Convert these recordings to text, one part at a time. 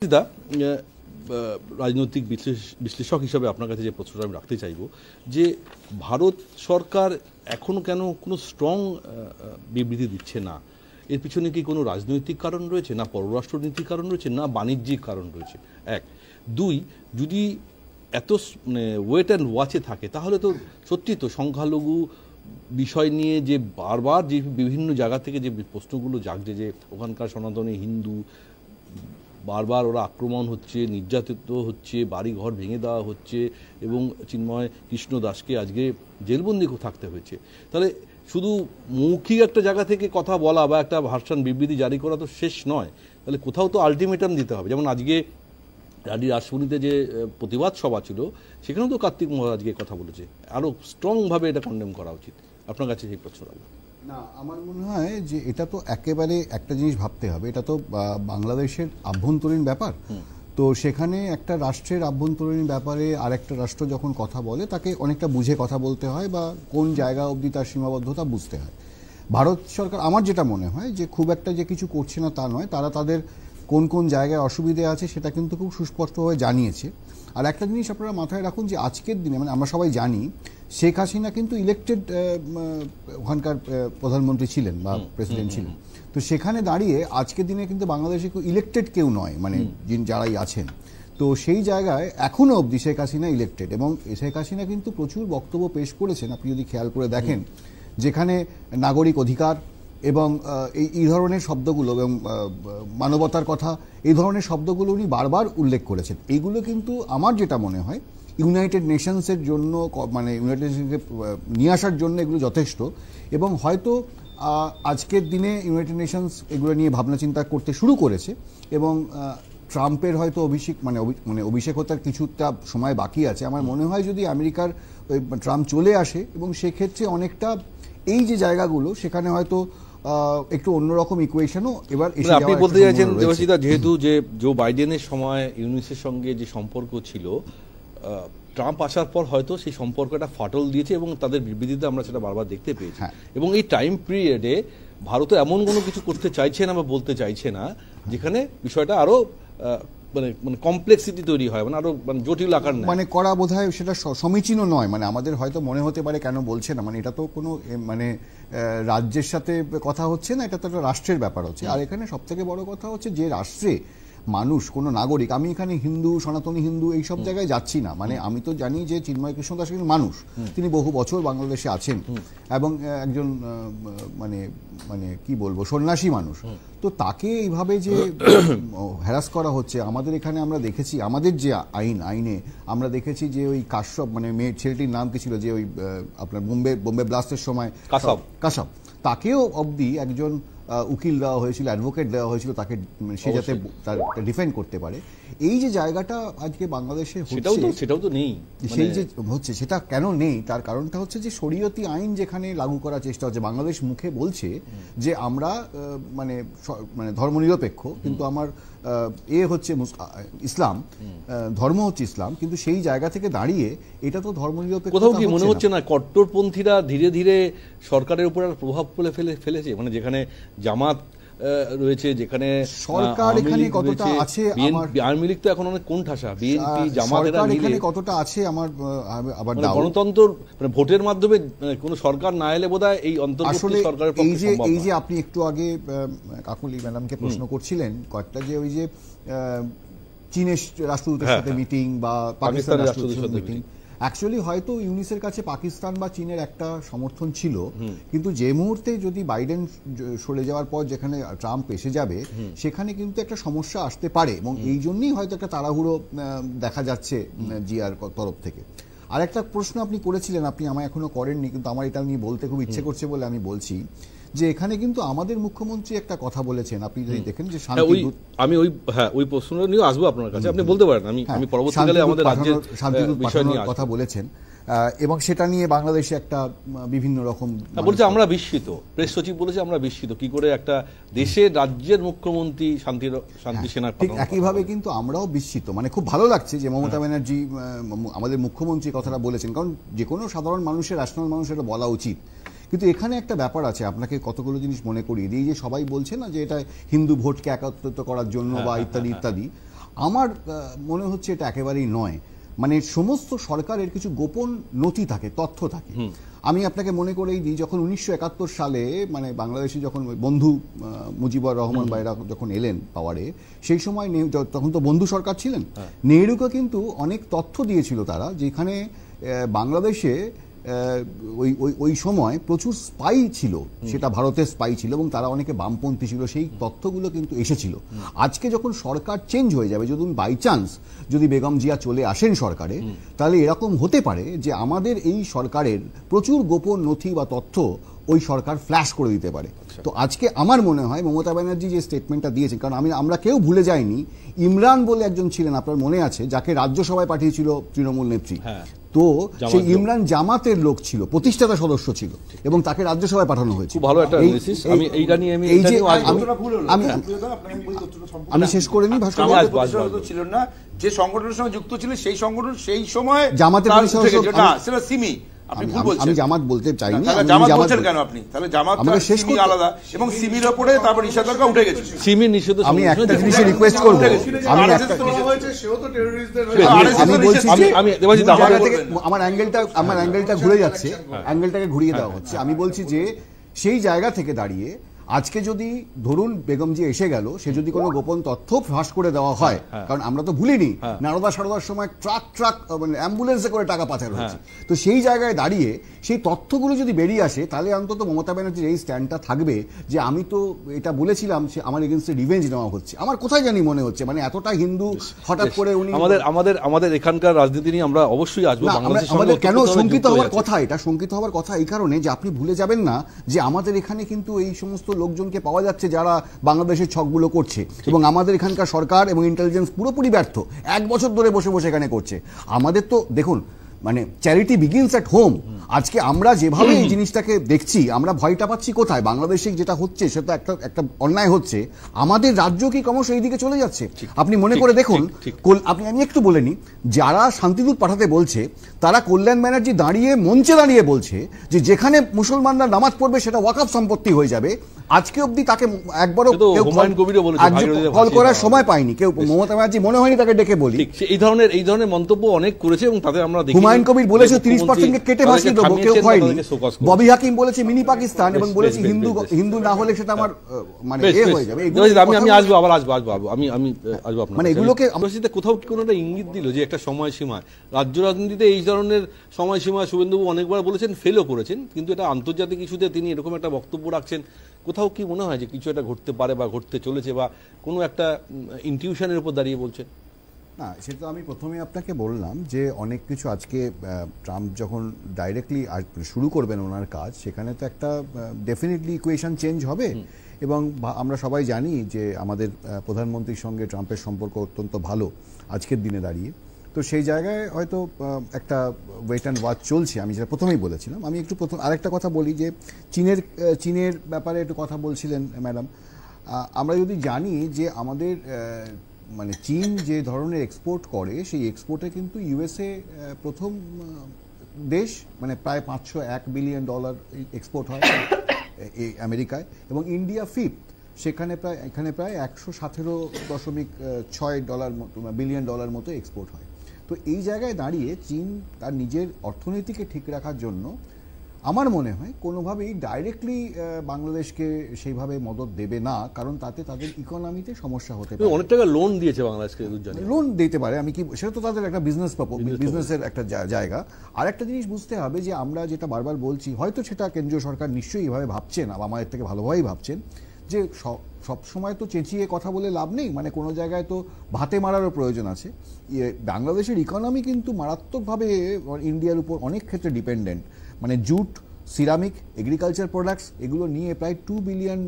দা রাজনৈতিক বিশ্লেষক হিসাবে আপনার কাছে যে প্রশ্নটা আমি রাখতে চাইব যে ভারত সরকার এখনো কেন কোনো স্ট্রং বিবৃতি দিচ্ছে না, এর পিছনে কি কোনো রাজনৈতিক কারণ রয়েছে, না পররাষ্ট্রনীতির কারণ রয়েছে, না বাণিজ্যিক কারণ রয়েছে? এক। দুই, যদি এত ওয়েট অ্যান্ড ওয়াচে থাকে তাহলে তো সত্যি তো সংখ্যালঘু বিষয় নিয়ে যে বারবার যে বিভিন্ন জায়গা থেকে যে প্রশ্নগুলো জাগছে যে ওখানকার সনাতনী হিন্দু বারবার ওরা আক্রমণ হচ্ছে, নির্যাতিত হচ্ছে, বাড়ি ঘর ভেঙে দেওয়া হচ্ছে এবং চিন্ময় কৃষ্ণ দাসকে আজকে জেলবন্দি থাকতে হয়েছে, তাহলে শুধু মৌখিক একটা জায়গা থেকে কথা বলা বা একটা ভার্সন বিবৃতি জারি করা তো শেষ নয়, তাহলে কোথাও তো আলটিমেটাম দিতে হবে। যেমন আজকে রাজপুরীতে যে প্রতিবাদ সভা ছিল সেখানেও তো কার্তিক মহারাজকে কথা বলেছে, আরও স্ট্রংভাবে এটা কন্ডেম করা উচিত। আপনার কাছে সেই প্রশ্ন রাখবো। না, আমার মনে হয় যে এটা তো একেবারে একটা জিনিস ভাবতে হবে, এটা তো বাংলাদেশের আভ্যন্তরীণ ব্যাপার। তো সেখানে একটা রাষ্ট্রের আভ্যন্তরীণ ব্যাপারে আরেকটা রাষ্ট্র যখন কথা বলে তাকে অনেকটা বুঝে কথা বলতে হয় বা কোন জায়গা অবধি তার সীমাবদ্ধতা বুঝতে হয়। ভারত সরকার আমার যেটা মনে হয় যে খুব একটা যে কিছু করছে না তা নয়, তারা তাদের কোন কোন জায়গায় অসুবিধে আছে সেটা কিন্তু খুব সুস্পষ্টভাবে জানিয়েছে। আর একটা জিনিস আপনারা মাথায় রাখুন যে আজকের দিনে মানে আমরা সবাই জানি শেখ হাসিনা কিন্তু ইলেকটেড ওখানকার প্রধানমন্ত্রী ছিলেন বা প্রেসিডেন্ট ছিলেন। তো সেখানে দাঁড়িয়ে আজকের দিনে কিন্তু বাংলাদেশে ইলেকটেড কেউ নয়, মানে যারাই আছেন। তো সেই জায়গায় এখনও অবধি শেখ হাসিনা ইলেকটেড এবং শেখ হাসিনা কিন্তু প্রচুর বক্তব্য পেশ করেছেন, আপনি যদি খেয়াল করে দেখেন, যেখানে নাগরিক অধিকার এবং এই ধরনের শব্দগুলো এবং মানবতার কথা, এই ধরনের শব্দগুলো উনি বারবার উল্লেখ করেছেন। এইগুলো কিন্তু আমার যেটা মনে হয় ইউনাইটেড নেশনসের জন্য, মানে ইউনাইটেড নেশনসকে নিয়ে আসার জন্য এগুলো যথেষ্ট। এবং হয়তো আজকের দিনে ইউনাইটেড নেশনস এগুলো নিয়ে ভাবনা চিন্তা করতে শুরু করেছে এবং ট্রাম্পের হয়তো অভিষেক হতে কিছুটা সময় বাকি আছে। আমার মনে হয় যদি আমেরিকার ট্রাম্প চলে আসে এবং সেক্ষেত্রে অনেকটা এই যে জায়গাগুলো সেখানে হয়তো একটু অন্যরকম ইকুয়েশনও এবার এসে যাওয়ার। আপনি বলতে চাইছেন দেবাশিস দা, যেহেতু যে জো বাইডেনের সময় ইউনিসের সঙ্গে যে সম্পর্ক ছিল, ট্রাম্প আসার পর হয়তো সেই সম্পর্কটা ফাটল দিয়েছে এবং তাদের বিবৃতিতে আমরা সেটা বারবার দেখতে পেয়েছি। এবং এই টাইম পিরিয়ডে ভারত এমন কোনো কিছু করতে চাইছে না বা বলতে চাইছে না যেখানে বিষয়টা আরো মানে কমপ্লেক্সিটি তৈরি হয়, মানে আরো জটিল আকার নেয়, মানে করা বোধহয় সেটা সমীচীন নয়। মানে আমাদের হয়তো মনে হতে পারে কেন বলছে না, মানে এটা তো কোনো মানে রাজ্যের সাথে কথা হচ্ছে না, এটা তো একটা রাষ্ট্রের ব্যাপার হচ্ছে। আর এখানে সব থেকে বড় কথা হচ্ছে যে রাষ্ট্রে মানুষ, কোনো নাগরিক, আমি এখানে হিন্দু, সনাতনী হিন্দু এই সব জায়গায় যাচ্ছি না, মানে আমি তো জানি যে চিন্ময় কৃষ্ণ দাস কিন্তু মানুষ, তিনি বহু বছর বাংলাদেশে আছেন এবং একজন মানে মানে কি বলবো সন্ন্যাসী মানুষ। তো তাকে এইভাবে যে হ্যারাস করা হচ্ছে, আমাদের এখানে আমরা দেখেছি, আমাদের যে আইনে আমরা দেখেছি যে ওই কাশ্যপ, মানে মেয়ে ছেলেটির নাম কি ছিল, যে ওই আপনার বোম্বে ব্লাস্টের সময় কাশ্যপ, তাকেও অবধি একজন উকিল দেওয়া হয়েছিল, অ্যাডভোকেট দেওয়া হয়েছিল তাকে, সে যাতে তার ডিফেন্ড করতে পারে। এই যে জায়গাটা আজকে বাংলাদেশে সেটাও তো নেই, সেই যে হচ্ছে সেটা কেন নেই তার কারণটা হচ্ছে যে শরীয়তি আইন যেখানে লাগু করার চেষ্টা হচ্ছে। বাংলাদেশ মুখে বলছে যে আমরা মানে মানে ধর্মনিরপেক্ষ, কিন্তু আমার হচ্ছে ইসলাম, ধর্ম হচ্ছে ইসলাম, কিন্তু সেই জায়গা থেকে দাঁড়িয়ে এটা তো ধর্মনিরপেক্ষ কোথাও কি মনে হচ্ছে না কট্টরপন্থীরা ধীরে ধীরে সরকারের উপর প্রভাব ফেলেছে? মানে যেখানে জামাত রয়েছে, যেখানে সরকার এখানে কতটা আছে, আওয়ামী লীগ তো এখন অনেক কোণঠাসা, বিএনপি জামাত এখানে কতটা আছে আমার আবার গণতন্ত্র মানে ভোটের মাধ্যমে কোন সরকার না এলে বোধহয় এই অন্তর্বর্তী সরকারের পক্ষে সম্ভব না। এই যে আপনি একটু আগে কাকুলি ম্যাডামকে প্রশ্ন করছিলেন কয়েকটা, যে ওই যে চীনের রাষ্ট্রদূতের সাথে মিটিং বা পাকিস্তানের রাষ্ট্রদূতের সাথে মিটিং, অ্যাকচুয়ালি হয়তো ইউনিসের কাছে পাকিস্তান বা চীনের একটা সমর্থন ছিল, কিন্তু যে মুহূর্তে যদি বাইডেন সরে যাওয়ার পর যেখানে ট্রাম্প এসে যাবে সেখানে কিন্তু একটা সমস্যা আসতে পারে এবং এই জন্যই হয়তো একটা তাড়াহুড়ো দেখা যাচ্ছে জিয়ার তরফ থেকে। আর একটা প্রশ্ন আপনি করেছিলেন, আপনি আমায় এখনো করেননি, কিন্তু আমার এটা নিয়ে বলতে খুব ইচ্ছে করছে বলে আমি বলছি, যে এখানে কিন্তু আমাদের মুখ্যমন্ত্রী একটা কথা বলেছেন, আপনি যদি দেখেন যে শান্তিদূত, আমি ওই প্রশ্ন নিয়ে আসবো আপনার কাছে, আপনি বলতে পারেন, আমি পরবর্তীকালে আমাদের রাজ্যের শান্তিদূত পাঠানোর কথা বলেছেন এবং সেটা নিয়ে বাংলাদেশে একটা বিভিন্ন রকম বলছে, আমরা বিস্মিত, প্রেস সচিব বলেছে আমরা বিস্মিত কি করে একটা দেশের রাজ্যের মুখ্যমন্ত্রী শান্তি সেনা। ঠিক একইভাবে কিন্তু আমরাও বিস্মিত, মানে খুব ভালো লাগছে যে মমতা ব্যানার্জি আমাদের মুখ্যমন্ত্রী কথাটা বলেছেন, কারণ যে কোনো সাধারণ মানুষের, ন্যাশনাল মানুষের এটা বলা উচিত। কিন্তু এখানে একটা ব্যাপার আছে, আপনাকে কতগুলো জিনিস মনে করিয়ে দিই, যে সবাই বলছে না যে এটা হিন্দু ভোটকে একত্রিত করার জন্য বা ইত্যাদি ইত্যাদি। আমার মনে হচ্ছে এটা একেবারেই নয়। মানে সমস্ত সরকারের কিছু গোপন নথি থাকে, তথ্য থাকে। আমি আপনাকে মনে করেই দিই, যখন 1971 সালে মানে বাংলাদেশে যখন বন্ধু মুজিবুর রহমান ভাইরা যখন এলেন পাওয়ারে, সেই সময় তখন তো বন্ধু সরকার ছিলেন, নেহরুকে কিন্তু অনেক তথ্য দিয়েছিল তারা, যেখানে বাংলাদেশে ওই সময় প্রচুর স্পাই ছিল, সেটা ভারতের স্পাই ছিল এবং তারা অনেকে বামপন্থী ছিল, সেই তথ্যগুলো কিন্তু এসেছিল। আজকে যখন সরকার চেঞ্জ হয়ে যাবে, যদি বাই চান্স যদি বেগম জিয়া চলে আসেন সরকারে, তাহলে এরকম হতে পারে যে আমাদের এই সরকারের প্রচুর গোপন নথি বা তথ্য ওই সরকার ফ্ল্যাশ করে দিতে পারে। তো আজকে আমার মনে হয় মমতা ব্যানার্জি যে স্টেটমেন্টটা দিয়েছেন, কারণ আমরা কেউ ভুলে যাইনি ইমরান বলে একজন ছিলেন, আপনার মনে আছে, যাকে রাজ্যসভায় পাঠিয়েছিল তৃণমূল নেত্রী। তো সেই ইমরান জামাতের লোক ছিল, প্রতিষ্ঠাতা সদস্য ছিল এবং তাকে রাজ্যসভায় পাঠানো হয়েছে। ভালো একটা অ্যানালিসিস। আমি শেষ করে নিই ভাস্কর। ছিল না যে সংগঠনের সঙ্গে যুক্ত ছিল, সেই সংগঠন সেই সময় জামাতের সেটা সিমি। আপনি ভুল বলছেন। আমি জামাত বলতে চাইনি। জামাত বলছেন কেন আপনি? তাহলে জামাত সিমি আলাদা এবং সিমির উপরে তারপর নিষেধাজ্ঞা উঠে গেছে। সিমি নিষেধ। আমি একটা জিনিস রিকোয়েস্ট করব, আমার অ্যাঙ্গেলটা ঘুরে যাচ্ছে, অ্যাঙ্গেলটাকে ঘুরিয়ে দেওয়া হচ্ছে। আমি বলছি যে সেই জায়গা থেকে দাঁড়িয়ে আজকে যদি ধরুন বেগম জি এসে গেল, সে যদি কোনো গোপন তথ্য ফাঁস করে দেওয়া হয়, কারণ আমরা তো ভুলিনি নারদা সারদার সময় ট্রাক মানে অ্যাম্বুলেন্সে করে টাকা পাচার হয়েছে, তো সেই জায়গায় দাঁড়িয়ে সেই তথ্যগুলো যদি বেরিয়ে আসে, তাহলে অন্তত মমতা ব্যানার্জির এই স্ট্যান্ডটা থাকবে যে আমি তো এটা বলেছিলাম, সে আমার এগেইনস্টে রিভেঞ্জ নেওয়া হচ্ছে। আমার কোথায় জানি মনে হচ্ছে মানে এতটা হিন্দু হঠাৎ করে উনি আমাদের এখানকার রাজনীতি নিয়ে আমরা অবশ্যই আসবো। আমাদের কেন শঙ্কিত হওয়ার কথা, এটা শঙ্কিত হওয়ার কথা এই কারণে যে আপনি ভুলে যাবেন না যে আমাদের এখানে কিন্তু এই সমস্ত লোকজনকে পাওয়া যাচ্ছে যারা বাংলাদেশের ছকগুলো করছে, এবং আমাদের এখানকার সরকার এবং ইন্টেলিজেন্স পুরোপুরি ব্যর্থ, 1 বছর ধরে বসে বসে এখানে করছে। আমাদের তো দেখুন মানে চ্যারিটি বিগিনস অ্যাট হোম। আজকে আমরা যেভাবে এই জিনিসটাকে দেখছি, আমরা ভয়টা পাচ্ছি কোথায়? বাংলাদেশে যেটা হচ্ছে সেটা একটা অন্যায় হচ্ছে, আমাদের রাজ্য কি ক্রমশ এই দিকে চলে যাচ্ছে? আপনি মনে করে দেখুন, আমি একটু বলে নি, যারা শান্তিদূত পাঠাতে বলছে তারা কল্যাণ ব্যানার্জি দাঁড়িয়ে মঞ্চে দাঁড়িয়ে বলছে যে যেখানে মুসলমানরা নামাজ পড়বে সেটা ওয়াকফ সম্পত্তি হয়ে যাবে। আজকে অব্দি তাকে একবারও কল করার সময় পায়নি কেউ, মমতা ব্যানার্জি মনে হয়নি তাকে ডেকে বলি। এই ধরনের মন্তব্য অনেক করেছে এবং তাদের আমরা হুমায়ুন কবির বলেছে 30%কে কেটে ভাসিয়ে দেবো, কেউ হয়নি। ববি হাকিম বলেছে মিনি পাকিস্তান এবং বলেছে হিন্দু না হলে সেটা আমার মানে হয়ে যাবে। আমি আসবো, আবার আসবো আমি আপনার মানে এগুলোকে আমরা কোথাও কোনো একটা ইঙ্গিত দিল যে একটা সময়সীমা, রাজ্য রাজনীতিতে এই ধরনের সময়সীমা শুভেন্দুবাবু অনেকবার বলেছেন, ফেলও করেছেন, কিন্তু এটা আন্তর্জাতিক ইস্যুতে তিনি এরকম একটা বক্তব্য রাখছেন, কোথাও কি মনে হয় যে কিছু একটা ঘটতে পারে বা ঘটতে চলেছে, বা কোনো একটা ইনটিউশনের উপর দাঁড়িয়ে বলছেন? না, সেটা আমি প্রথমে আপনাকে বললাম যে অনেক কিছু আজকে ট্রাম্প যখন ডাইরেক্টলি শুরু করবেন ওনার কাজ, সেখানে তো একটা ডেফিনেটলি ইকুয়েশন চেঞ্জ হবে। এবং আমরা সবাই জানি যে আমাদের প্রধানমন্ত্রীর সঙ্গে ট্রাম্পের সম্পর্ক অত্যন্ত ভালো আজকের দিনে দাঁড়িয়ে। তো সেই জায়গায় হয়তো একটা ওয়েট অ্যান্ড ওয়াচ চলছে, আমি যেটা প্রথমেই বলেছিলাম। আমি একটু আরেকটা কথা বলি যে চীনের ব্যাপারে একটু কথা বলছিলেন ম্যাডাম। আমরা যদি জানি যে আমাদের মানে চীন যে ধরনের এক্সপোর্ট করে, সেই এক্সপোর্টে কিন্তু ইউএসএ প্রথম দেশ, মানে প্রায় $501 বিলিয়ন এক্সপোর্ট হয় আমেরিকায়, এবং ইন্ডিয়া 5th, এখানে প্রায় $117.6 বিলিয়ন মতো এক্সপোর্ট হয়। তো এই জায়গায় দাঁড়িয়ে চীন তার নিজের অর্থনীতিকে ঠিক রাখার জন্য আমার মনে হয় কোনোভাবেই ডাইরেক্টলি বাংলাদেশকে সেইভাবে মদত দেবে না, কারণ তাতে তাদের ইকোনমিতে সমস্যা হতে পারে। অনেক টাকা লোন দিয়েছে বাংলাদেশকে, লোন দিতে পারে, আমি কি, সেটা তো তাদের একটা বিজনেসের একটা জায়গা। আর একটা জিনিস বুঝতে হবে যে আমরা যেটা বারবার বলছি, হয়তো সেটা কেন্দ্রীয় সরকার নিশ্চয়ই এইভাবে ভাবছেন, আমাদের থেকে ভালোভাবেই ভাবছেন, যে সব সময় তো চেঁচিয়ে কথা বলে লাভ নেই, মানে কোনো জায়গায় তো ভাতে মারারও প্রয়োজন আছে। বাংলাদেশের ইকোনমি কিন্তু মারাত্মকভাবে ইন্ডিয়ার উপর অনেক ক্ষেত্রে ডিপেন্ডেন্ট, মানে জুট, সিরামিক, এগ্রিকালচার প্রোডাক্টস, এগুলো নিয়ে প্রায় $2 বিলিয়ন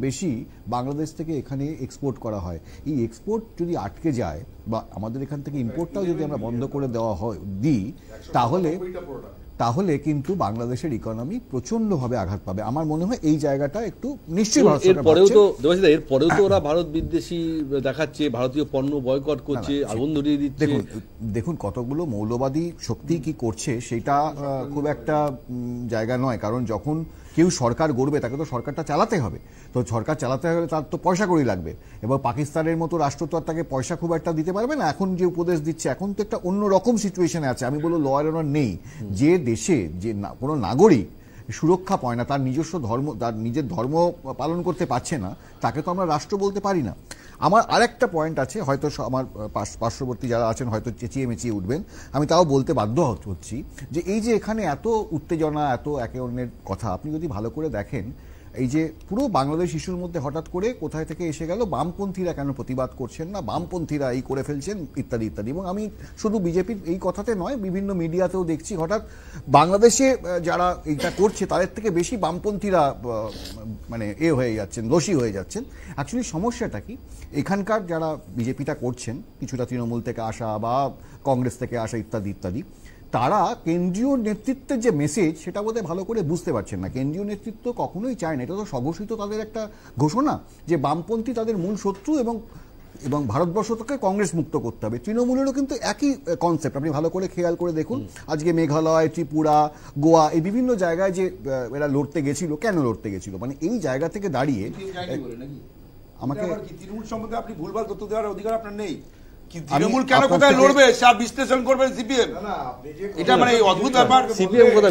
বেশি বাংলাদেশ থেকে এখানে এক্সপোর্ট করা হয়। এই এক্সপোর্ট যদি আটকে যায় বা আমাদের এখান থেকে ইম্পোর্টটাও যদি আমরা বন্ধ করে দেওয়া দিই, তাহলে কিন্তু বাংলাদেশের ইকোনমি প্রচন্ডভাবে আঘাত পাবে। আমার মনে হয় এই জায়গাটা একটু নিশ্চয়ই এরপরেও তো ওরা ভারত বিদ্বেষী দেখাচ্ছে, ভারতীয় পণ্য বয়কট করছে, আগুন ধরিয়ে দিচ্ছে। দেখুন কতগুলো মৌলবাদী শক্তি কি করছে সেটা খুব একটা জায়গা নয়, কারণ যখন কেউ সরকার গড়বে তাকে তো সরকারটা চালাতে হবে, তো সরকার চালাতে হলে তার তো পয়সা কড়ি লাগবে, এবং পাকিস্তানের মতো রাষ্ট্র তো আর তাকে পয়সা খুব একটা দিতে পারবে না। এখন যে উপদেশ দিচ্ছে, এখন তো একটা অন্য রকম সিচুয়েশনে আছে, আমি বলবো ল অ্যান্ড অর্ডার নেই। যে দেশে যে কোনো নাগরিক সুরক্ষা পায় না, তার নিজস্ব ধর্ম, তার নিজের ধর্ম পালন করতে পারছে না, তাকে তো আমরা রাষ্ট্র বলতে পারি না। আমার আরেকটা পয়েন্ট আছে, হয়তো আমার পার্শ্ববর্তী যারা আছেন হয়তো চেঁচিয়ে মেচিয়ে উঠবেন, আমি তাও বলতে বাধ্য হচ্ছি যে এই যে এখানে এত উত্তেজনা, এত একে অন্যের কথা, আপনি যদি ভালো করে দেখেন, এই যে পুরো বাংলাদেশ ইস্যুর মধ্যে হঠাৎ করে কোথায় থেকে এসে গেল বামপন্থীরা কেন প্রতিবাদ করছেন না, বামপন্থীরা এই করে ফেলছেন ইত্যাদি ইত্যাদি। এবং আমি শুধু বিজেপির এই কথাতে নয়, বিভিন্ন মিডিয়াতেও দেখছি হঠাৎ বাংলাদেশে যারা এইটা করছে তাদের থেকে বেশি বামপন্থীরা মানে হয়ে যাচ্ছেন, দোষী হয়ে যাচ্ছেন। অ্যাকচুয়ালি সমস্যাটা কি, এখানকার যারা বিজেপিটা করছেন, কিছুটা তৃণমূল থেকে আসা বা কংগ্রেস থেকে আসা ইত্যাদি ইত্যাদি, তারা কেন্দ্রীয় নেতৃত্বের যে মেসেজ সেটা বোধহয় ভালো করে বুঝতে পারছেন না। কেন্দ্রীয় নেতৃত্ব কখনোই চায় না, এটা তো স্বঘোষিত তাদের একটা ঘোষণা যে বামপন্থী তাদের মূল শত্রু এবং ভারতবর্ষকে কংগ্রেস মুক্ত করতে হবে। তৃণমূলেরও কিন্তু একই কনসেপ্ট, আপনি ভালো করে খেয়াল করে দেখুন, আজকে মেঘালয়, ত্রিপুরা, গোয়া, এই বিভিন্ন জায়গায় যে এরা লড়তে গেছিল, কেন লড়তে গেছিল, মানে এই জায়গা থেকে দাঁড়িয়ে আমাকে তৃণমূল সম্বন্ধে আপনি ভুলভাল তথ্য দেওয়ার অধিকার আপনার নেই। তৃণমূল কেন কোথায় লড়বে তার বিশ্লেষণ করবেন সিপিএম, এটা মানে অদ্ভুত ব্যাপার।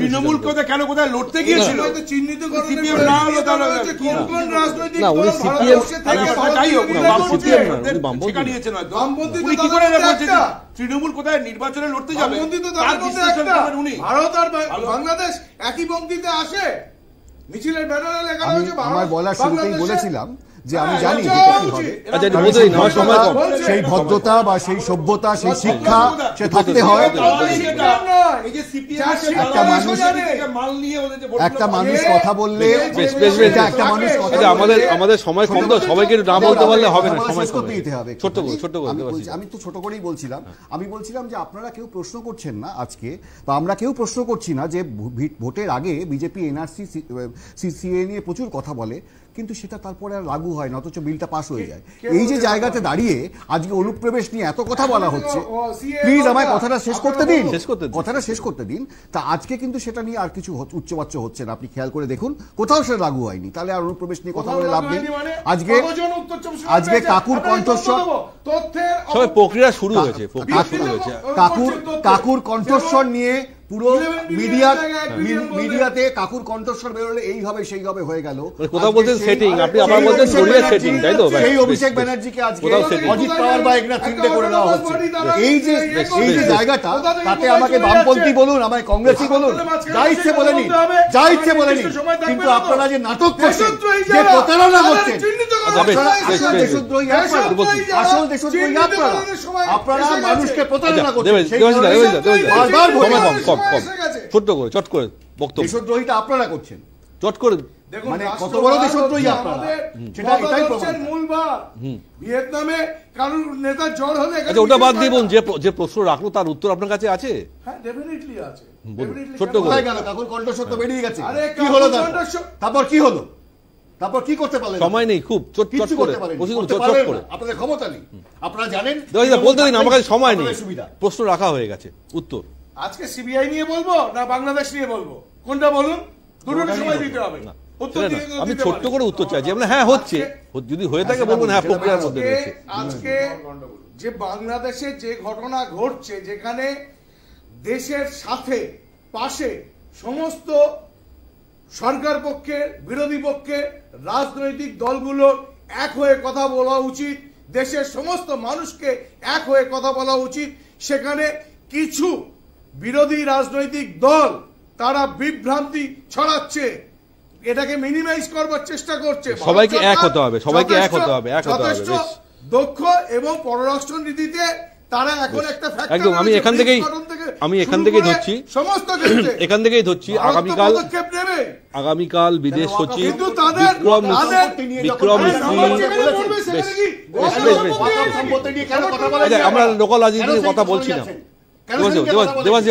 তৃণমূল কোথায় কেন কোথায় লড়তে গিয়েছিল চিহ্নিত সিপিএম না হলো তাহলে কোন রাজনৈতিক দল কি করে তৃণমূল কোথায় নির্বাচনে লড়তে যাবে, ভারত আর বাংলাদেশ একই পংক্তিতে আসে, মিছিলের ব্যানারে লেখা হয়েছে। আমার বলার শুরুতেই বলেছিলাম যে আমি জানি সেই ভদ্রতা বা সেই সভ্যতা, সেই শিক্ষা সে থাকতে হয়। একটা মানুষ কথা বললে, একটা মানুষ আমাদের সময় কম, তো সবাইকে না বলতে পারলে হবে না, সময় করতে দিতে হবে। ছোট করে আমি তো ছোট করেই বলছিলাম, আমি বলছিলাম যে আপনারা কেউ প্রশ্ন করছেন না আজকে, বা আমরা কেউ প্রশ্ন করছি না যে ভোটের আগে বিজেপি এনআরসি সিসিএ নিয়ে প্রচুর কথা বলে, কিন্তু সেটা তারপরে আর লাগু হয় না, অথচ বিলটা পাস হয়ে যায়। এই যে জায়গাতে দাঁড়িয়ে আজকে অনুপ্রবেশ নিয়ে এত কথা বলা হচ্ছে, প্লিজ আমায় কথাটা শেষ করতে দিন। তা আজকে কিন্তু সেটা নিয়ে আর কিছু উচ্চবাচ্য হচ্ছে না, আপনি খেয়াল করে দেখুন, কোথাও সেটা লাগু হয়নি, তাহলে আর অনুপ্রবেশ নিয়ে কথা বলে লাভ নেই। আজকে কাকুর কণ্ঠস্বর, সবাই প্রক্রিয়া শুরু হয়েছে, কাকুর কণ্ঠস্বর নিয়ে পুরো মিডিয়াতে কাকুর কণ্ঠস্বর বেরোলে এই হবে সেই হবে হয়ে গেল। কোথাও বলছেন সেটিং, আপনি আবার বলছেন জড়িয়ে সেটিং, তাই তো? সেই অভিষেক ব্যানার্জিকে আজকে অজিত পাওয়ার বা একনাথ শিন্দে করে দেওয়া হচ্ছে। এই যে জায়গাটা, তাতে আমাকে বামপন্থী বলুন, আমায় কংগ্রেসই বলুন, যা ইচ্ছে বলে নিন, কিন্তু আপনারা যে নাটক করছেন, যে প্রতারণা করছেন, আসল দেশদ্রোহী আপনারা মানুষকে প্রতারণা করছেন। চট করে বক্তব্য, দেশদ্রোহীটা আপনারা করছেন, চট করে মানে কত বড় দেশদ্রোহী আপনারা, সেটা এটাই প্রমাণ। ভিয়েতনামে কারোর নেতা জ্বর হলে, আচ্ছা ওটা বাদ দিবুন, যে প্রশ্ন রাখলো তার উত্তর আপনার কাছে আছে? হ্যাঁ ডেফিনেটলি আছে। ছোট্ট করে গেল কাকুর কণ্ঠস্বর তো বেরিয়ে গেছে, কি হলো তারপর কি হলো, তারপর কি করতে পারলেন? সময় নেই, খুব চট করে আপনাদের ক্ষমতা নেই, আপনারা জানেন। বলতে দিন, আমার কাছে সময় নেই, প্রশ্ন রাখা হয়ে গেছে, উত্তর আজকে সিবিআই নিয়ে বলবো না বাংলাদেশ নিয়ে বলবো, কোনটা বলুন? দুটোর সময় দিতে হবে। আমি ছোট্ট করে উত্তর চাইছি, হ্যাঁ হচ্ছে, যদি হয়ে থাকে বলবেন হ্যাঁ প্রক্রিয়ার মধ্যে রয়েছে। আজকে যে বাংলাদেশে যে ঘটনা ঘটছে, যেখানে দেশের সাথে পাশে সমস্ত সরকার পক্ষে, বিরোধী পক্ষে, রাজনৈতিক দলগুলোর এক হয়ে কথা বলা উচিত, দেশের সমস্ত মানুষকে এক হয়ে কথা বলা উচিত, সেখানে কিছু বিরোধী রাজনৈতিক দল তারা বিভ্রান্তি ছড়াচ্ছে, এটাকে মিনিমাইজ করবার চেষ্টা করছে। সবাইকে এক হতে হবে, যথেষ্ট দক্ষ এবং পররাষ্ট্র নীতিতে তারা এখন একটা একদম, আমি এখান থেকেই ধরছি, সমস্ত আগামীকাল বিদেশ সচিব বিক্রম মিস্ত্রি, আমরা লোকাল রাজনীতি নিয়ে কথা বলছি না, দেবাশিস